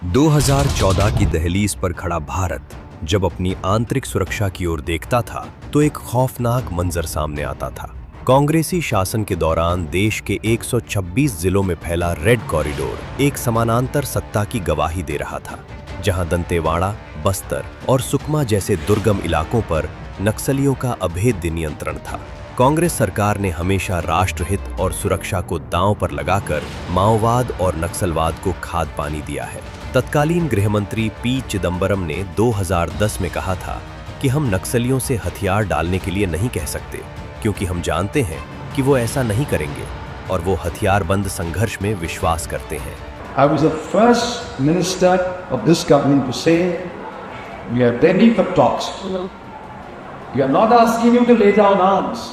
2014 की दहलीज पर खड़ा भारत जब अपनी आंतरिक सुरक्षा की ओर देखता था तो एक खौफनाक मंजर सामने आता था। कांग्रेसी शासन के दौरान देश के 126 जिलों में फैला रेड कॉरिडोर एक समानांतर सत्ता की गवाही दे रहा था, जहां दंतेवाड़ा, बस्तर और सुकमा जैसे दुर्गम इलाकों पर नक्सलियों का अभेद्य नियंत्रण था। कांग्रेस सरकार ने हमेशा राष्ट्रहित और सुरक्षा को दांव पर लगाकर माओवाद और नक्सलवाद को खाद पानी दिया है। तत्कालीन गृहमंत्री पी चिदंबरम ने 2010 में कहा था कि हम नक्सलियों से हथियार डालने के लिए नहीं कह सकते, क्योंकि हम जानते हैं कि वो ऐसा नहीं करेंगे और वो हथियारबंद संघर्ष में विश्वास करते हैं। I was the first minister of this government to say we are ready for talks. We are not asking you to lay down arms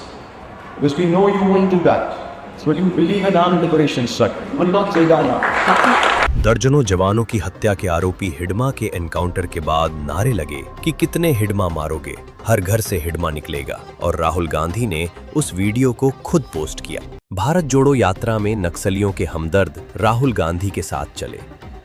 because we know you won't do that. So you believe in armed liberation, sir. Will not lay down arms. दर्जनों जवानों की हत्या के आरोपी हिडमा के encounter के बाद नारे लगे कि कितने हिडमा मारोगे, हर घर से हिडमा निकलेगा, और राहुल गांधी ने उस वीडियो को खुद पोस्ट किया। भारत जोड़ो यात्रा में नक्सलियों के हमदर्द राहुल गांधी के साथ चले।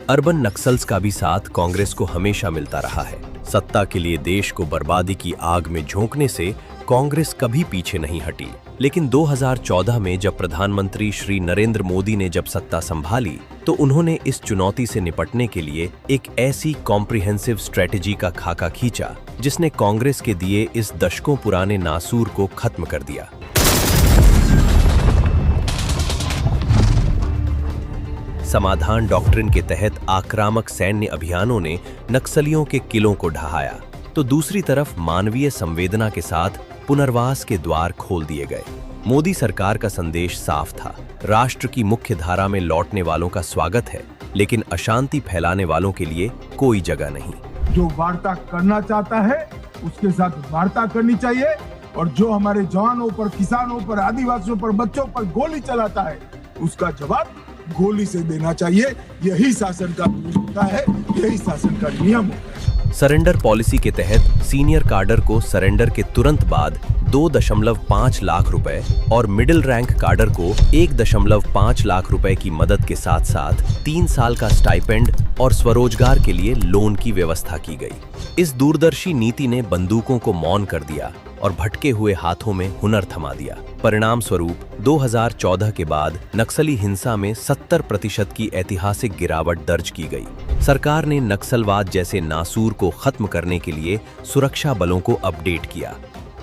अर्बन नक्सल्स का भी साथ कांग्रेस को हमेशा मिलता रहा है। सत्ता के लिए देश को बर्बादी की आग में झोंकने से कांग्रेस कभी पीछे नहीं हटी। लेकिन 2014 में जब प्रधानमंत्री श्री नरेंद्र मोदी ने जब सत्ता संभाली तो उन्होंने इस चुनौती से निपटने के लिए एक ऐसी कॉम्प्रिहेंसिव स्ट्रेटेजी का खाका खींचा जिसने कांग्रेस के दिए इस दशकों पुराने नासूर को खत्म कर दिया। समाधान डॉक्ट्रिन के तहत आक्रामक सैन्य अभियानों ने नक्सलियों के किलों को ढहाया, तो दूसरी तरफ मानवीय संवेदना के साथ पुनर्वास के द्वार खोल दिए गए। मोदी सरकार का संदेश साफ था, राष्ट्र की मुख्य धारा में लौटने वालों का स्वागत है, लेकिन अशांति फैलाने वालों के लिए कोई जगह नहीं। जो वार्ता करना चाहता है उसके साथ वार्ता करनी चाहिए, और जो हमारे जवानों पर, किसानों पर, आदिवासियों पर, बच्चों पर गोली चलाता है उसका जवाब गोली से देना चाहिए। यही शासन का होता है, यही शासन का नियम है। सरेंडर पॉलिसी के तहत सीनियर काडर को सरेंडर के तुरंत बाद 2.5 लाख रुपए और मिडिल रैंक काडर को 1.5 लाख रुपए की मदद के साथ साथ 3 साल का स्टाइपेंड और स्वरोजगार के लिए लोन की व्यवस्था की गई। इस दूरदर्शी नीति ने बंदूकों को मौन कर दिया और भटके हुए हाथों में हुनर थमा दिया। परिणाम स्वरूप 2014 के बाद नक्सली हिंसा में 70% की ऐतिहासिक गिरावट दर्ज की गई। सरकार ने नक्सलवाद जैसे नासूर को खत्म करने के लिए सुरक्षा बलों को अपडेट किया।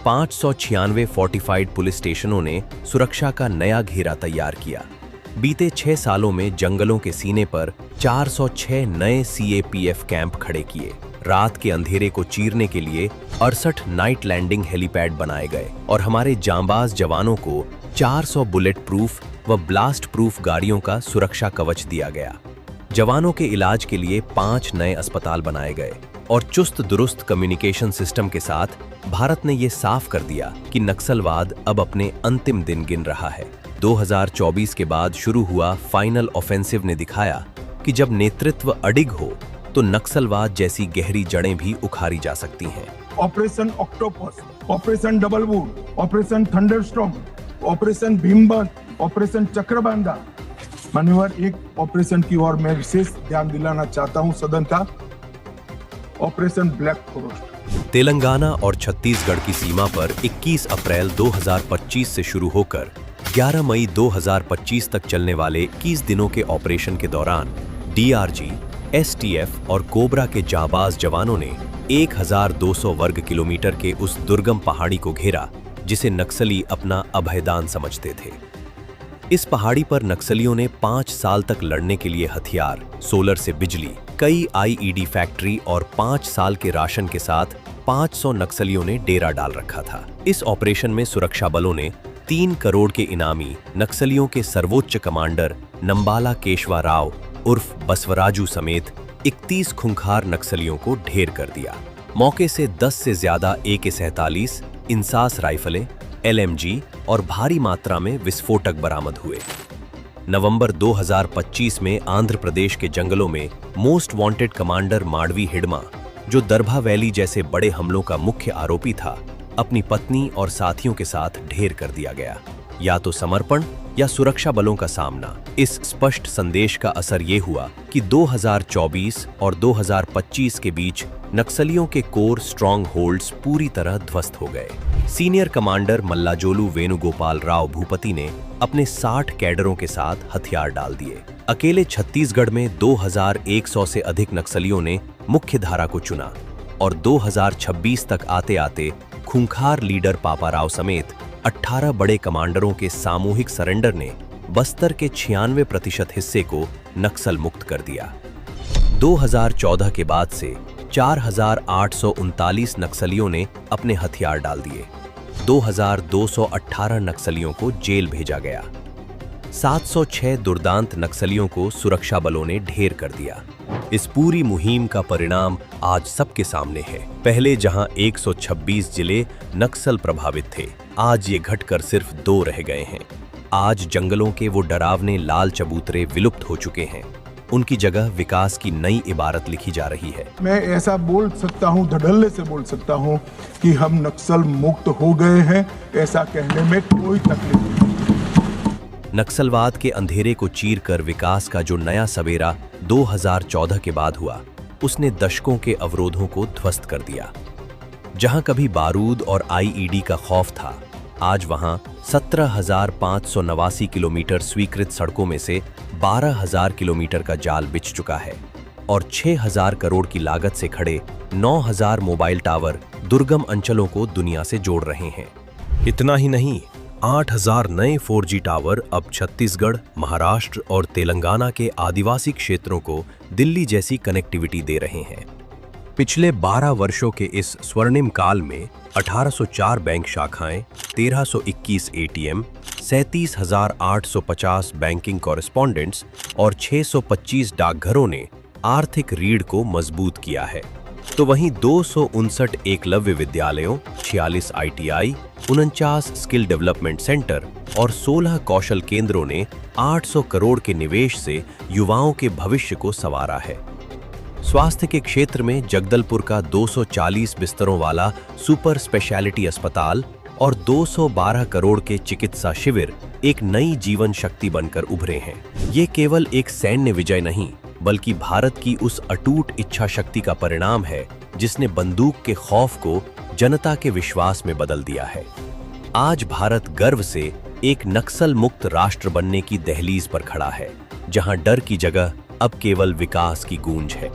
596 फोर्टिफाइड पुलिस स्टेशनों ने सुरक्षा का नया घेरा तैयार किया। बीते 6 सालों में जंगलों के सीने पर 406 नए CAPF कैंप खड़े किए। रात के अंधेरे को चीरने के लिए 68 नाइट लैंडिंग हेलीपैड बनाए गए और हमारे जांबाज जवानों को 400 बुलेट प्रूफ व ब्लास्ट प्रूफ गाड़ियों का सुरक्षा कवच दिया गया। जवानों के इलाज के लिए 5 नए अस्पताल बनाए गए और चुस्त दुरुस्त कम्युनिकेशन सिस्टम के साथ भारत ने ये साफ कर दिया कि नक्सलवाद अब अपने अंतिम दिन गिन रहा है। 2024 के बाद शुरू हुआ फाइनल ऑफेंसिव ने दिखाया कि जब नेतृत्व अडिग हो तो नक्सलवाद जैसी गहरी जड़ें भी उखाड़ी जा सकती हैं। Operation Octopus, operation Double Wood, operation Thunderstorm, operation Bhimband, operation Chakrabandha. मान्यवर, एक ऑपरेशन की ओर मैं विशेष ध्यान दिलाना चाहता हूं सदन का, ऑपरेशन ब्लैक फॉरेस्ट। तेलंगाना और छत्तीसगढ़ की सीमा पर 21 अप्रैल 2025 से शुरू होकर 11 मई 2025 तक चलने वाले 21 दिनों के ऑपरेशन के दौरान DRG, STF और कोबरा के जाबाज जवानों ने 1200 वर्ग किलोमीटर के उस दुर्गम पहाड़ी को घेरा जिसे नक्सली अपना अभयदान समझते थे। इस पहाड़ी पर नक्सलियों ने 5 साल तक लड़ने के लिए हथियार, सोलर से बिजली, कई IED फैक्ट्री और 5 साल के राशन के साथ 500 नक्सलियों ने डेरा डाल रखा था। इस ऑपरेशन में सुरक्षा बलों ने 3 करोड़ के इनामी नक्सलियों के सर्वोच्च कमांडर नंबाला केशवा राव उर्फ बसवराजू समेत 31 खूंखार नक्सलियों को ढेर कर दिया। मौके से 10 से ज्यादा AK-47, इंसास राइफलें, LMG और भारी मात्रा में विस्फोटक बरामद हुए। नवंबर 2025 में आंध्र प्रदेश के जंगलों में most wanted commander Madvi Hidma, जो दरभा वैली जैसे बड़े हमलों का मुख्य आरोपी था, अपनी पत्नी और साथियों के साथ ढेर कर दिया गया। या तो समर्पण या सुरक्षा बलों का सामना। इस स्पष्ट संदेश का असर ये हुआ कि 2024 और 2025 के बीच नक्सलियों के कोर स्ट्रॉन्ग होल्ड्स पूरी तरह ध्वस्त हो गए। सीनियर कमांडर मल्लाजोलू वेणुगोपाल राव भूपति ने अपने 60 कैडरों के साथ हथियार डाल दिए। अकेले छत्तीसगढ़ में 2100 से अधिक नक्सलियों ने मुख्य धारा को चुना और 2026 तक आते आते खूंखार लीडर पापाराव समेत 18 बड़े कमांडरों के सामूहिक सरेंडर ने बस्तर के 96% हिस्से को नक्सल मुक्त कर दिया। 2014 के बाद से 4839 नक्सलियों ने अपने हथियार डाल दिए। 2218 नक्सलियों को जेल भेजा गया। 706 दुर्दांत नक्सलियों को सुरक्षा बलों ने ढेर कर दिया। इस पूरी मुहिम का परिणाम आज सबके सामने है। पहले जहां 126 जिले नक्सल प्रभावित थे, आज ये घटकर सिर्फ 2 रह गए हैं। आज जंगलों के वो डरावने लाल चबूतरे विलुप्त हो चुके हैं। उनकी जगह विकास की नई इबारत लिखी जा रही है। मैं ऐसा बोल सकता हूँ, धड़ल्ले से बोल सकता हूँ कि हम नक्सल मुक्त हो गए हैं। ऐसा कहने में कोई तकलीफ नहीं। नक्सलवाद के अंधेरे को चीरकर विकास का जो नया सवेरा 2014 के बाद हुआ, उसने दशकों के अवरोधों को ध्वस्त कर दिया। जहां कभी बारूद और आईईडी का खौफ था, आज वहां 17,589 किलोमीटर स्वीकृत सड़कों में से 12,000 किलोमीटर का जाल बिछ चुका है और 6,000 करोड़ की लागत से खड़े 9,000 मोबाइल टावर दुर्गम अंचलों को दुनिया से जोड़ रहे हैं। इतना ही नहीं, 8,000 नए 4G टावर अब छत्तीसगढ़, महाराष्ट्र और तेलंगाना के आदिवासी क्षेत्रों को दिल्ली जैसी कनेक्टिविटी दे रहे हैं। पिछले 12 वर्षों के इस स्वर्णिम काल में 1804 बैंक शाखाएं, 1321 ATM, 37,850 बैंकिंग कॉरेस्पॉन्डेंट्स और 625 डाकघरों ने आर्थिक रीढ़ को मजबूत किया है। तो वहीं 259 एकलव्य विद्यालयों, 46 ITI, 49 स्किल डेवलपमेंट सेंटर और 16 कौशल केंद्रों ने 800 करोड़ के निवेश से युवाओं के भविष्य को संवारा है। स्वास्थ्य के क्षेत्र में जगदलपुर का 240 बिस्तरों वाला सुपर स्पेशलिटी अस्पताल और 212 करोड़ के चिकित्सा शिविर एक नई जीवन शक्ति बनकर उभरे हैं। ये केवल एक सैन्य विजय नहीं, बल्कि भारत की उस अटूट इच्छा शक्ति का परिणाम है जिसने बंदूक के खौफ को जनता के विश्वास में बदल दिया है। आज भारत गर्व से एक नक्सल मुक्त राष्ट्र बनने की दहलीज पर खड़ा है, जहां डर की जगह अब केवल विकास की गूंज है।